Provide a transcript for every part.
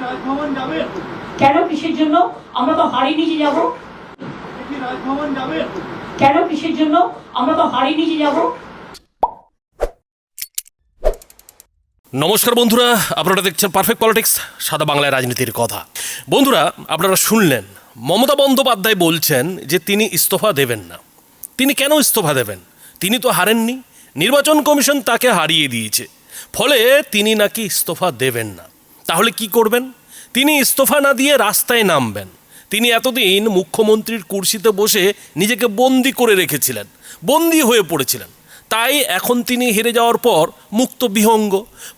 রাজভবন যাবে? কেন, কিসের জন্য? আমরা তো হাড়ি নিচে যাব। রাজভবন যাবে? কেন, কিসের জন্য? আমরা তো হাড়ি নিচে যাব। নমস্কার বন্ধুরা, আপনারা দেখছেন পারফেক্ট পলিটিক্স, সাদা বাংলায় রাজনীতির কথা। বন্ধুরা, আপনারা শুনলেন মমতা বন্দ্যোপাধ্যায় বলছেন যে তিনি ইস্তফা দেবেন না। তিনি কেন ইস্তফা দেবেন? তিনি তো হারেননি, নির্বাচন কমিশন তাকে হারিয়ে দিয়েছে, ফলে তিনি নাকি ইস্তফা দেবেন না। তাহলে কি করবেন? তিনি ইস্তফা না দিয়ে রাস্তায় নামবেন। তিনি এতদিন মুখ্যমন্ত্রীর কুর্সিতে বসে নিজেকে বন্দি করে রেখেছিলেন, বন্দি হয়ে পড়েছিলেন। তাই এখন তিনি হেরে যাওয়ার পর মুক্ত বিহঙ্গ,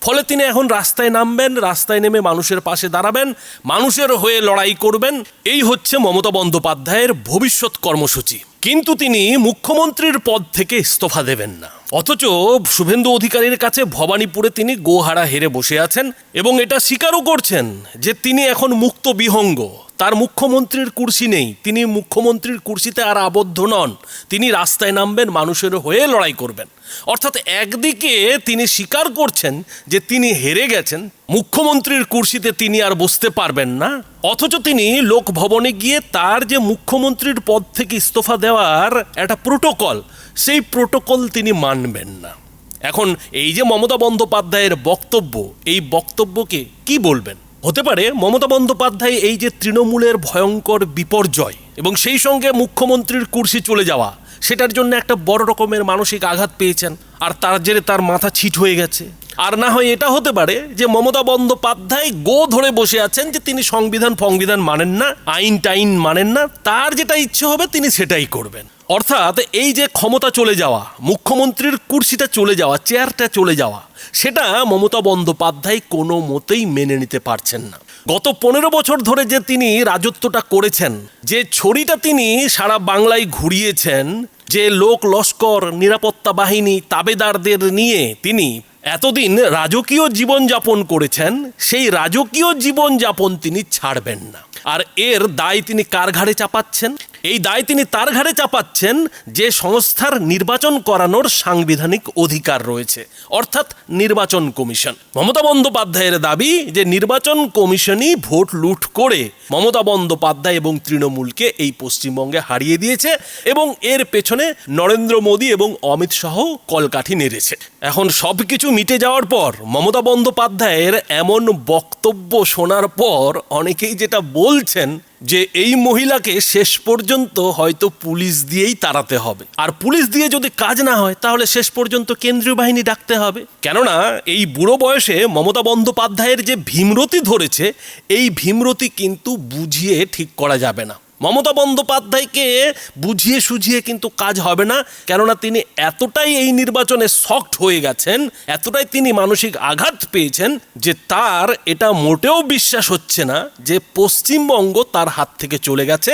ফলে তিনি এখন রাস্তায় নামবেন, রাস্তায় নেমে মানুষের পাশে দাঁড়াবেন, মানুষের হয়ে লড়াই করবেন। এই হচ্ছে মমতা বন্দ্যোপাধ্যায়ের ভবিষ্যৎ কর্মসূচি। কিন্তু তিনি মুখ্যমন্ত্রীর পদ থেকে ইস্তফা দেবেন না। অথচ শুভেন্দু অধিকারীর কাছে ভবানীপুরে তিনি গোহারা হেরে বসে আছেন এবং এটা স্বীকারও করছেন যে তিনি এখন মুক্ত বিহঙ্গ, তার মুখ্যমন্ত্রীর কুর্সি নেই, তিনি মুখ্যমন্ত্রীর কুর্সিতে আর আবদ্ধ নন। তিনি রাস্তায় নামবেন, মানুষের হয়ে লড়াই করবেন। অর্থাৎ একদিকে তিনি স্বীকার করছেন যে তিনি হেরে গেছেন, মুখ্যমন্ত্রীর কুর্সিতে তিনি আর বসতে পারবেন না, অথচ তিনি লোকভবনে গিয়ে তার যে মুখ্যমন্ত্রীর পদ থেকে ইস্তফা দেওয়ার একটা প্রোটোকল, সেই প্রোটোকল তিনি মানবেন না। এখন এই যে মমতা বন্দ্যোপাধ্যায়ের বক্তব্য, এই বক্তব্যকে কি বলবেন? হতে পারে মমতা বন্দ্যোপাধ্যায় এই যে তৃণমূলের ভয়ঙ্কর বিপর্যয় এবং সেই সঙ্গে মুখ্যমন্ত্রীর কুর্সি চলে যাওয়া, সেটার জন্য একটা বড় রকমের মানসিক আঘাত পেয়েছেন, আর তার জেরে তার মাথা ছিট হয়ে গেছে। আর না হয় এটা হতে পারে যে মমতা বন্দ্যোপাধ্যায় গো ধরে বসে আছেন যে তিনি সংবিধান মানেন না, আইন টাইন মানেন না, তার যেটা ইচ্ছে হবে তিনি সেটাই করবেন। অর্থাৎ এই যে ক্ষমতা চলে যাওয়া, মুখ্যমন্ত্রীর কুর্সিটা চলে যাওয়া, চেয়ারটা চলে যাওয়া, সেটা মমতা বন্দ্যোপাধ্যায় কোনো মতেই মেনে নিতে পারছেন না। গত 15 বছর ধরে যে তিনি রাজত্বটা করেছেন, যে ছড়িটা তিনি সারা বাংলায় ঘুরিয়েছেন, যে লোক লস্কর, নিরাপত্তা বাহিনী, তাবেদারদের নিয়ে তিনি এতদিন রাজকীয় জীবনযাপন করেছেন, সেই রাজকীয় জীবনযাপন তিনি ছাড়বেন না। আর এর দায় তিনি কার ঘাড়ে চাপাচ্ছেন? এই দায় তিনি তার ঘাড়ে চাপাচ্ছেন যে সংস্থার নির্বাচন করানোর সাংবিধানিক অধিকার রয়েছে, অর্থাৎ নির্বাচন কমিশন। মমতা বন্দ্যোপাধ্যায়ের দাবি যে নির্বাচন কমিশনই ভোট লুট করে মমতা বন্দ্যোপাধ্যায় এবং তৃণমূলকে এই পশ্চিমবঙ্গে হারিয়ে দিয়েছে এবং এর পেছনে নরেন্দ্র মোদী এবং অমিত শাহ কলকাঠি নেড়েছে। এখন সব কিছু মিটে যাওয়ার পর মমতা বন্দ্যোপাধ্যায়ের এমন বক্তব্য শোনার পর অনেকেই যেটা বলছেন যে এই মহিলাকে শেষ পর্যন্ত হয়তো পুলিশ দিয়েই তাড়াতে হবে, আর পুলিশ দিয়ে যদি কাজ না হয় তাহলে শেষ পর্যন্ত কেন্দ্রীয় বাহিনী ডাকতে হবে। কেননা এই বুড়ো বয়সে মমতা বন্দ্যোপাধ্যায়ের যে ভীমরতি ধরেছে, এই ভীমরতি কিন্তু বুঝিয়ে ঠিক করা যাবে না। মমতা বন্দ্যোপাধ্যায়কে বুঝিয়ে সুঝিয়ে কিন্তু কাজ হবে না, কেননা তিনি এতটাই এই নির্বাচনে শকড হয়ে গেছেন, এতটাই তিনি মানসিক আঘাত পেয়েছেন যে তার এটা মোটেও বিশ্বাস হচ্ছে না যে পশ্চিমবঙ্গ তার হাত থেকে চলে গেছে,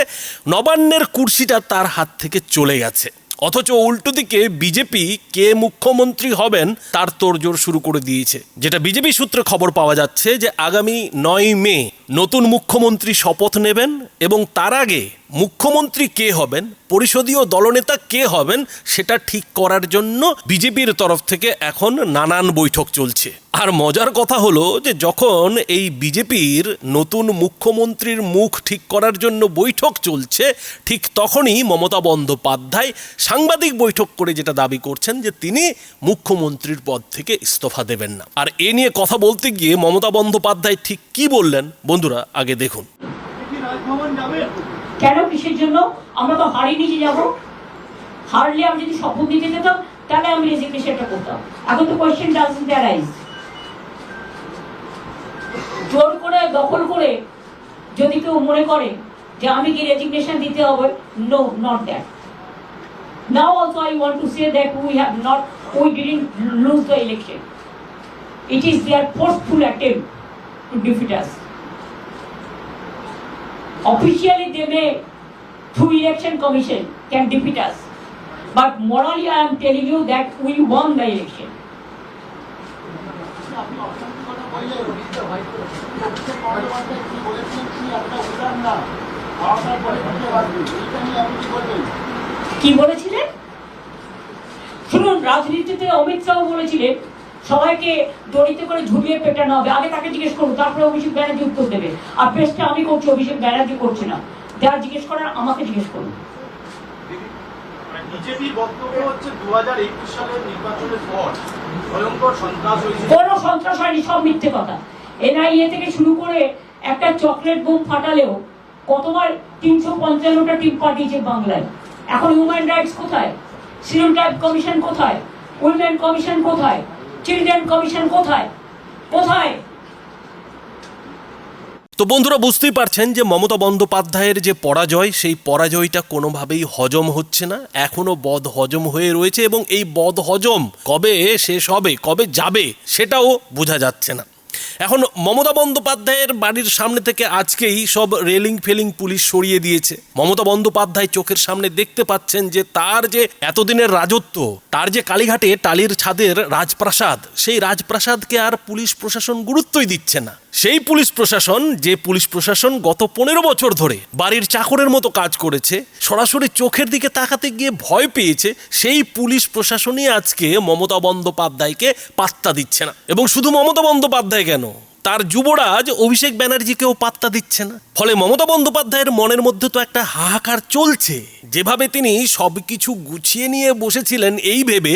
নবান্নের কুর্সিটা তার হাত থেকে চলে গেছে। অথচ উল্টো দিকে বিজেপি কে মুখ্যমন্ত্রী হবেন তার তোড়জোড় শুরু করে দিয়েছে। যেটা বিজেপি সূত্রে খবর পাওয়া যাচ্ছে যে আগামী 9 মে নতুন মুখ্যমন্ত্রী শপথ নেবেন এবং তার আগে মুখ্যমন্ত্রী কে হবেন, পরিষদীয় দলনেতা কে হবেন, সেটা ঠিক করার জন্য বিজেপির তরফ থেকে এখন নানান বৈঠক চলছে। আর মজার কথা হলো যে যখন এই বিজেপির নতুন মুখ্যমন্ত্রীর মুখ ঠিক করার জন্য বৈঠক চলছে, ঠিক তখনই মমতা বন্দ্যোপাধ্যায় সাংবাদিক বৈঠক করে যেটা দাবি করছেন যে তিনি মুখ্যমন্ত্রীর পদ থেকে ইস্তফা দেবেন না। আর এ নিয়ে কথা বলতে গিয়ে মমতা বন্দ্যোপাধ্যায় ঠিক কি বললেন বন্ধুরা আগে দেখুন। রাজভবন যাবে? কেন, কিসের জন্য? আমরা তো হাড়ি নিচে যাব। হারলে আমি যদি শপথ নিতে যেতাম তাহলে আমি রেজিগনেশনটা করতাম। এখন তো কোয়েশ্চেন ডাজন্ট অ্যারাইজ। জোর করে দখল করে যদি কেউ মনে করে যে আমি কি রেজিগনেশন দিতে হবে, no, not that. Now also I want to say that we didn't lose the election. It is their forceful attempt to defeat us. Officially they may, through election commission, can defeat us. But morally I am telling you that we won the election. কি বলেছিলেন শুনুন, রাজনীতিতে অমিত শাহ বলেছিলেন সবাইকে দড়িতে করে ঝুলিয়ে পেটানো হবে। আগে তাকে জিজ্ঞেস করুন, তারপরে অভিষেক ব্যানার্জি উত্তর দেবে। আর পেশটা আমি করছি, অভিষেক ব্যানার্জি করছে না। যারা জিজ্ঞেস করার আমাকে জিজ্ঞেস করুন। বিজেপির বক্তব্য হচ্ছে 2021 সালের নির্বাচনের পর ভয়ঙ্কর সন্ত্রাস হয়েছে। কোনো সন্ত্রাস হয়নি, সব মিথ্যে কথা। এনআইএ থেকে শুরু করে একটা চকলেট বোম ফাটালেও কতবার 355টা টিম পাঠিয়েছে বাংলায়। এখন হিউম্যান রাইটস কোথায়? সিরোটাইপ কমিশন কোথায়? উইমেন কমিশন কোথায়? চিলড্রেন কমিশন কোথায়? কোথায়? তো বন্ধুরা, বুঝতেই পারছেন যে মমতা বন্দ্যোপাধ্যায়ের যে পরাজয়, সেই পরাজয়টা কোনোভাবেই হজম হচ্ছে না, এখনো বদ হজম হয়ে রয়েছে, এবং এই বদ হজম কবে শেষ হবে, কবে যাবে, সেটাও বোঝা যাচ্ছে না। এখন মমতা বন্দ্যোপাধ্যায়ের বাড়ির সামনে থেকে আজকেই সব রেলিং ফেলিং পুলিশ সরিয়ে দিয়েছে। মমতা বন্দ্যোপাধ্যায় চোখের সামনে দেখতে পাচ্ছেন যে তার যে এতদিনের রাজত্ব, তার যে কালীঘাটে টালির ছাদের রাজপ্রাসাদ, সেই রাজপ্রাসাদকে আর পুলিশ প্রশাসন গুরুত্বই দিচ্ছে না। সেই পুলিশ প্রশাসন, যে পুলিশ প্রশাসন গত 15 বছর ধরে বাড়ির চাকরের মতো কাজ করেছে, সরাসরি চোখের দিকে তাকাতে গিয়ে ভয় পেয়েছে, সেই পুলিশ প্রশাসনই আজকে মমতা বন্দ্যোপাধ্যায়কে পাত্তা দিচ্ছে না। এবং শুধু মমতা বন্দ্যোপাধ্যায় কেন, তার যুবরাজ অভিষেক ব্যানার্জিকেও পাত্তা দিচ্ছে না। ফলে মমতা বন্দ্যোপাধ্যায়ের মনের মধ্যে তো একটা হাহাকার চলছে। যেভাবে তিনি সব কিছু গুছিয়ে নিয়ে বসেছিলেন এই ভেবে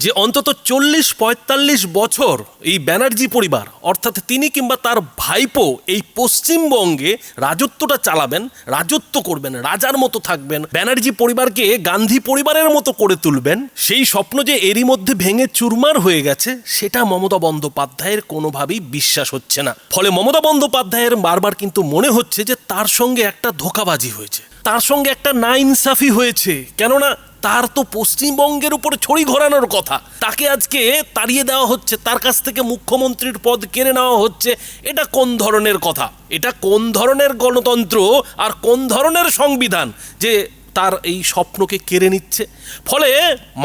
যে অন্তত 40-45 বছর এই ব্যানার্জি পরিবার, অর্থাৎ তিনি কিংবা তার ভাইপো এই পশ্চিমবঙ্গে রাজত্বটা চালাবেন, রাজত্ব করবেন, রাজার মতো থাকবেন, ব্যানার্জি পরিবারকে গান্ধী পরিবারের মতো করে তুলবেন, সেই স্বপ্ন যে এরই মধ্যে ভেঙে চুরমার হয়ে গেছে, সেটা মমতা বন্দ্যোপাধ্যায়ের কোনোভাবেই বিশ্বাস হচ্ছে না। ফলে মমতা বন্দ্যোপাধ্যায়ের বারবার কিন্তু মনে হচ্ছে যে তার সঙ্গে একটা ধোঁকাবাজি হয়েছে, তার সঙ্গে একটা নাইনসাফি হয়েছে। কেননা তার তো পশ্চিমবঙ্গের উপরে ছড়ি ঘোরানোর কথা, তাকে আজকে তাড়িয়ে দেওয়া হচ্ছে, তার কাছ থেকে মুখ্যমন্ত্রীর পদ কেড়ে নেওয়া হচ্ছে। এটা কোন ধরনের কথা? এটা কোন ধরনের গণতন্ত্র আর কোন ধরনের সংবিধান যে তার এই স্বপ্নকে কেড়ে নিচ্ছে? ফলে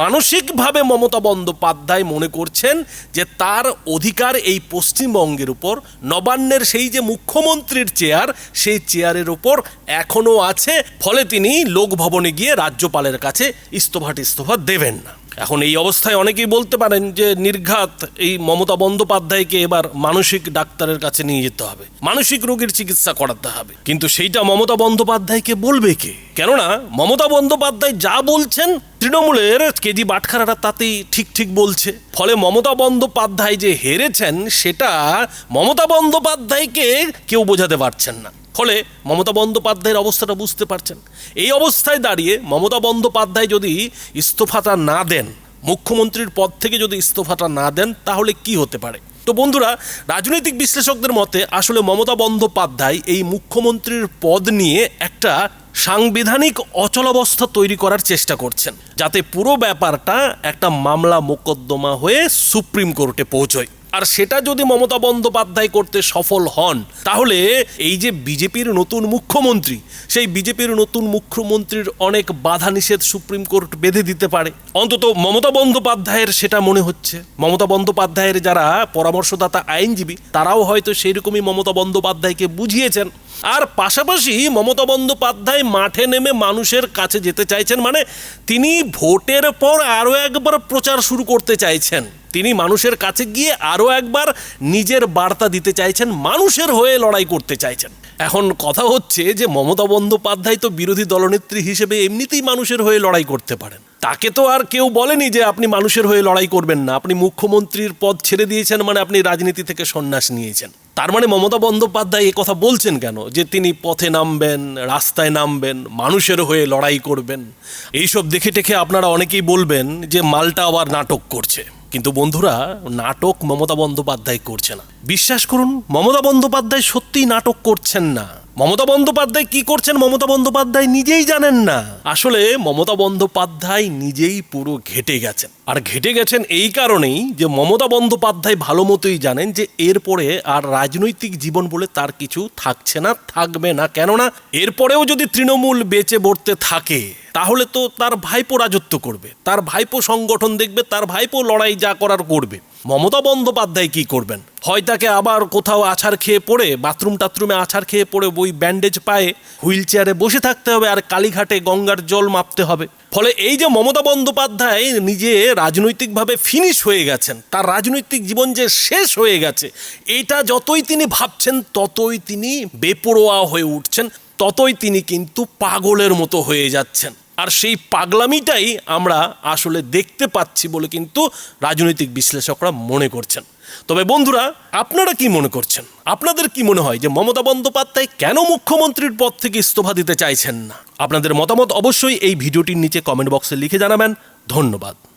মানসিকভাবে মমতা বন্দ্যোপাধ্যায় মনে করছেন যে তার অধিকার এই পশ্চিমবঙ্গের উপর, নবান্নের সেই যে মুখ্যমন্ত্রীর চেয়ার, সেই চেয়ারের উপর এখনও আছে। ফলে তিনি লোকভবনে গিয়ে রাজ্যপালের কাছে ইস্তফা দেবেন না। এখন এই অবস্থায় অনেকেই বলতে পারেন যে নির্ঘাত এই মমতা বন্দ্যোপাধ্যায়কে এবার মানসিক ডাক্তারের কাছে নিয়ে যেতে হবে, মানসিক রোগীর চিকিৎসা করাতে হবে। কিন্তু সেইটা মমতা বন্দ্যোপাধ্যায়কে বলবে কে? কেননা মমতা বন্দ্যোপাধ্যায় যা বলছেন, তৃণমূলের কেজি বাটখারারা তাতেই ঠিক বলছে। ফলে মমতা বন্দ্যোপাধ্যায় যে হেরেছেন, সেটা মমতা বন্দ্যোপাধ্যায়কে কেউ বোঝাতে পারছেন না। ফলে মমতা বন্দ্যোপাধ্যায়ের অবস্থাটা বুঝতে পারছেন। এই অবস্থায় দাঁড়িয়ে মমতা বন্দ্যোপাধ্যায় যদি ইস্তফাটা না দেন, মুখ্যমন্ত্রীর পদ থেকে যদি ইস্তফাটা না দেন, তাহলে কি হতে পারে? তো বন্ধুরা, রাজনৈতিক বিশ্লেষকদের মতে আসলে মমতা বন্দ্যোপাধ্যায় এই মুখ্যমন্ত্রীর পদ নিয়ে একটা সাংবিধানিক অচলাবস্থা তৈরি করার চেষ্টা করছেন, যাতে পুরো ব্যাপারটা একটা মামলা মোকদ্দমা হয়ে সুপ্রিম কোর্টে পৌঁছয়। আর সেটা যদি মমতা বন্দ্যোপাধ্যায় করতে সফল হন, তাহলে এই যে বিজেপির নতুন মুখ্যমন্ত্রী, সেই বিজেপির নতুন মুখ্যমন্ত্রীর অনেক বাধা নিষেধ সুপ্রিম কোর্ট বেঁধে দিতে পারে। অন্তত মমতা বন্দ্যোপাধ্যায়ের সেটা মনে হচ্ছে। মমতা বন্দ্যোপাধ্যায়ের যারা পরামর্শদাতা আইনজীবী, তারাও হয়তো সেই রকমই মমতা বন্দ্যোপাধ্যায়কে বুঝিয়েছেন। আর পাশাপাশি মমতা বন্দ্যোপাধ্যায় মাঠে নেমে মানুষের কাছে যেতে চাইছেন, মানে তিনি ভোটের পর আরও একবার প্রচার শুরু করতে চাইছেন। তিনি মানুষের কাছে গিয়ে আরও একবার নিজের বার্তা দিতে চাইছেন, মানুষের হয়ে লড়াই করতে চাইছেন। এখন কথা হচ্ছে যে মমতা বন্দ্যোপাধ্যায় তো বিরোধী দলনেত্রী হিসেবে এমনিতেই মানুষের হয়ে লড়াই করতে পারেন। তাকে তো আর কেউ বলেনি যে আপনি মানুষের হয়ে লড়াই করবেন না। আপনি মুখ্যমন্ত্রীর পদ ছেড়ে দিয়েছেন, মানে আপনি রাজনীতি থেকে সন্ন্যাস নিয়েছেন। তার মানে মমতা বন্দ্যোপাধ্যায় এ কথা বলছেন কেন যে তিনি পথে নামবেন, রাস্তায় নামবেন, মানুষের হয়ে লড়াই করবেন? এইসব দেখে টেখে আপনারা অনেকেই বলবেন যে মালটা আবার নাটক করছে। কিন্তু বন্ধুরা, নাটক মমতা বন্দ্যোপাধ্যায় করছে না। বিশ্বাস করুন, মমতা বন্দ্যোপাধ্যায় সত্যিই নাটক করছেন না। মমতা বন্দ্যোপাধ্যায় কি করছেন মমতা বন্দ্যোপাধ্যায় নিজেই জানেন না। আসলে মমতা বন্দ্যোপাধ্যায় নিজেই পুরো ঘেটে গেছেন। আর ঘেটে গেছেন এই কারণেই যে মমতা বন্দ্যোপাধ্যায় ভালো মতোই জানেন যে এরপরে আর রাজনৈতিক জীবন বলে তার কিছু থাকছে না, থাকবে না। কেননা এরপরেও যদি তৃণমূল বেঁচে বর্তে থাকে, তাহলে তো তার ভাইপো রাজত্ব করবে, তার ভাইপো সংগঠন দেখবে, তার ভাইপো লড়াই যা করার করবে। মমতা বন্দ্যোপাধ্যায় কি করবেন? হয় তাকে আবার কোথাও আছাড় খেয়ে পড়ে, বাথরুম টাথরুমে আছাড় খেয়ে পড়ে ওই ব্যান্ডেজ পায়ে হুইল চেয়ারে বসে থাকতে হবে আর কালীঘাটে গঙ্গার জল মাপতে হবে। ফলে এই যে মমতা বন্দ্যোপাধ্যায় নিজে রাজনৈতিকভাবে ফিনিশ হয়ে গেছেন, তার রাজনৈতিক জীবন যে শেষ হয়ে গেছে, এটা যতই তিনি ভাবছেন ততই তিনি বেপরোয়া হয়ে উঠছেন, ততই তিনি কিন্তু পাগলের মতো হয়ে যাচ্ছেন। আর সেই পাগলামিটাই আমরা আসলে দেখতে পাচ্ছি বলে কিন্তু রাজনৈতিক বিশ্লেষকরা মনে করছেন। তবে বন্ধুরা, আপনারা কি মনে করছেন? আপনাদের কি মনে হয় যে মমতা বন্দ্যোপাধ্যায় কেন মুখ্যমন্ত্রীর পদ থেকে ইস্তফা দিতে চাইছেন না? আপনাদের মতামত অবশ্যই এই ভিডিওটির নিচে কমেন্ট বক্সে লিখে জানাবেন। ধন্যবাদ।